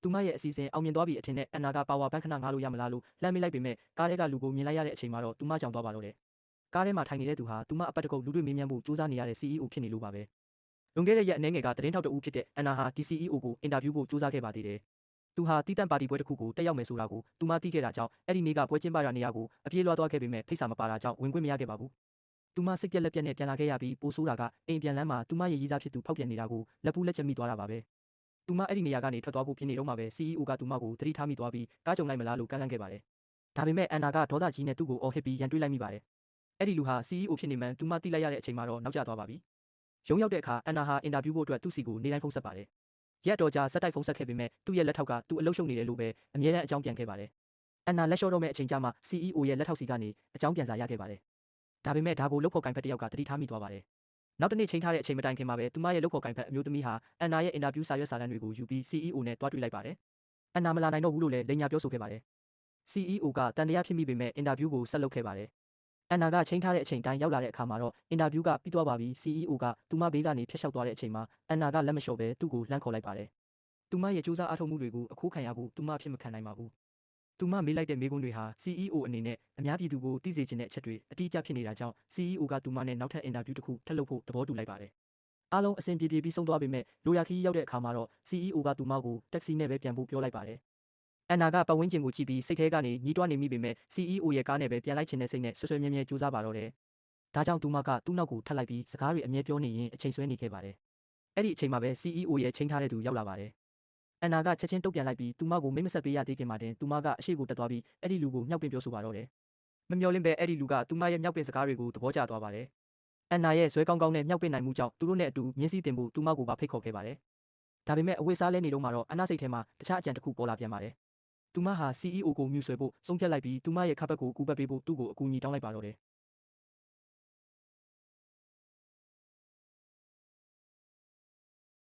သူမရဲ့အစီအစဉ်အောင်မြင်သွားပြီအထင်နဲ့အန်နာကပါဝါဘန်ခဏငားလို့ရမလားလို့လှမ်းမေးလိုက်ပေမဲ့ကားထဲကလူကိုမြင်လိုက်ရတဲ့အချိန်မှာတော့သူမကြောင်သွားပါတော့တယ်။ကားထဲမှာထိုင်နေတဲ့သူဟာသူမအပတ်တကုတ်လူတွေ့မေးမြန်းဖို့စူးစမ်းနေရတဲ့ CEO ဖြစ်နေလို့ပါပဲ။လွန်ခဲ့တဲ့ရက်အနည်းငယ်ကသတင်းထောက်တဦးဖြစ်တဲ့အန်နာဟာဒီ CEO ကိုအင်တာဗျူးဖို့စူးစမ်းခဲ့ပါသေးတယ်။သူဟာတီးတန့်ပါတီပွဲတစ်ခုကိုတက်ရောက်မယ်ဆိုတာကိုသူမသိခဲ့တာကြောင့်အဲ့ဒီနေ့ကပွဲကျင်းပရာနေရာကိုအပြေးလွှားသွားခဲ့ပေမဲ့ဖိတ်စာမပါတာကြောင့်ဝင်ခွင့်မရခဲ့ပါဘူး။သူမစိတ်ပြက်လက်ပြက်နဲ့ပြန်လာခဲ့ရပြီးပိုဆိုးတာကအိမ်ပြန်လမ်းမှာသူမရဲ့ရည်စားဖြစ်သူဖောက်ပြန်နေတာကိုလက်ပူးလက်ချက်မိသွားတာပါပဲ။သူမအဲ့ဒီနေရာကနေထွက်သွားဖို့ပြင်နေတော့မှပဲ CEO ကသူမကိုသတိထားမိသွားပြီးကားကြုံလိုက်မလားလို့ကန့်လန့်ခဲ့ပါတယ်။ဒါပေမဲ့အန်နာကဒေါသကြီးနဲ့သူ့ကိုအော်ဟစ်ပြီးရန်တွေးလိုက်မိပါတယ်။အဲ့ဒီလူဟာ CEO ဖြစ်နေမှန်းသူမသိလိုက်ရတဲ့အချိန်မှာတော့နောက်ကျသွားပါပြီ။ရုံးရောက်တဲ့အခါအန်နာဟာအင်တာဗျူးဖို့အတွက်သူ့စီကိုနေတိုင်းဖုန်းဆက်ပါတယ်။ရက်တော်ကြာဆက်တိုက်ဖုန်းဆက်ခဲ့ပေမဲ့သူ့ရဲ့လက်ထောက်ကသူ့အလုပ်ရှုပ်နေတယ်လို့ပဲအမြဲတမ်းအကြောင်းပြန်ခဲ့ပါတယ်။အန်နာလက်လျှော့တော့မဲ့အချိန်ကျမှ CEO ရဲ့လက်ထောက်စီကနေအကြောင်းပြန်စာရခဲ့ပါတယ်။ဒါပေမဲ့ဒါကိုလုပ်ဖို့ကင်ဖက်တယောက်ကသတိထားမိသွားပါတယ်။နောက်တစ်နေ့ချိန်ထားတဲ့အချိန်မတိုင်ခင်မှာပဲသူမရဲ့လုပ်ဖို့ကင်ဖက်အမျိုးသမီးဟာအန်နာရဲ့အင်တာဗျူးစာရွက်စာတမ်းတွေကိုယူပြီး CEO နဲ့တွားတွေ့လိုက်ပါတယ်။အန်နာမလာနိုင်တော့ဘူးလို့လည်းလိန်ညာပြောဆိုခဲ့ပါတယ်။ CEO ကတန်တရားဖြစ်မိပေမဲ့အင်တာဗျူးကိုဆက်လုပ်ခဲ့ပါတယ်။အန်နာကချိန်ထားတဲ့အချိန်တိုင်းရောက်လာတဲ့အခါမှာတော့အင်တာဗျူးကပြီးသွားပါပြီ CEO ကသူမဘေးကနေဖျက်လျှောက်သွားတဲ့အချိန်မှာအန်နာကလက်မလျှော့ပဲသူ့ကိုလှမ်းခေါ်လိုက်ပါတယ်။သူမရဲ့စူးစမ်းအားထုတ်မှုတွေကိုအခိုးခံရဖို့သူမဖြစ်မခံနိုင်ပါဘူး။သူမမေးလိုက်တဲ့မေးခွန်းတွေဟာ CEO အနေနဲ့အများပြည်သူကိုသိစေချင်တဲ့အချက်တွေအတိအကျဖြစ်နေတာကြောင့် CEO ကသူမနဲ့နောက်ထပ်အင်တာဗျူးတစ်ခုထပ်လုပ်ဖို့သဘောတူလိုက်ပါတယ်။အားလုံးအဆင်ပြေပြီးဆုံးသွားပေမဲ့လိုရာခီးရောက်တဲ့အခါမှာတော့ CEO ကသူမကိုတက္ကစီနဲ့ပဲပြန်ဖို့ပြောလိုက်ပါတယ်။အန်နာကပတ်ဝန်းကျင်ကိုကြည့်ပြီးစိတ်ထဲကနေညှိတွားနေမိပေမဲ့ CEO ရဲ့ကားနဲ့ပဲပြန်လိုက်ချင်တဲ့စိတ်နဲ့ဆွဆွဲမြဲမြဲကြိုးစားပါတော့တယ်။ဒါကြောင့်သူမကသူ့နောက်ကိုထပ်လိုက်ပြီးစကားတွေအမြဲပြောနေရင်အချိန်ဆွဲနေခဲ့ပါတယ်။အဲ့ဒီအချိန်မှာပဲ CEO ရဲ့ချိန်ထားတဲ့သူရောက်လာပါတယ်။အန်နာကချက်ချင်းတုတ်ပြန်လိုက်ပြီးသူမကိုမိတ်မဆက်ပေးရသေးခင်မှာတင်သူမကအရှိကိုတက်သွားပြီးအဲ့ဒီလူကိုမြောက်ပင်ပြောဆိုပါတော့တယ်။မမျှော်လင့်ပဲအဲ့ဒီလူကသူမရဲ့မြောက်ပင်စကားတွေကိုသဘောကျသွားပါတယ်။အန်နာရဲ့ဇွဲကောင်းကောင်းနဲ့မြောက်ပင်နိုင်မှုကြောင့်သူတို့နဲ့အတူမြင်းစည်းတင်ဖို့သူမကိုပါဖိတ်ခေါ်ခဲ့ပါတယ်။ဒါပေမဲ့အဝိစားလဲနေတော့မှတော့အနာစိတ်ထဲမှာတခြားအကြံတစ်ခုပေါ်လာပြန်ပါတယ်။သူမဟာ CEO ကိုမြူဆွဲဖို့ဆုံးဖြတ်လိုက်ပြီးသူမရဲ့ခါဘက်ကိုကူပတ်ပေးဖို့သူ့ကိုအကူအညီတောင်းလိုက်ပါတော့တယ်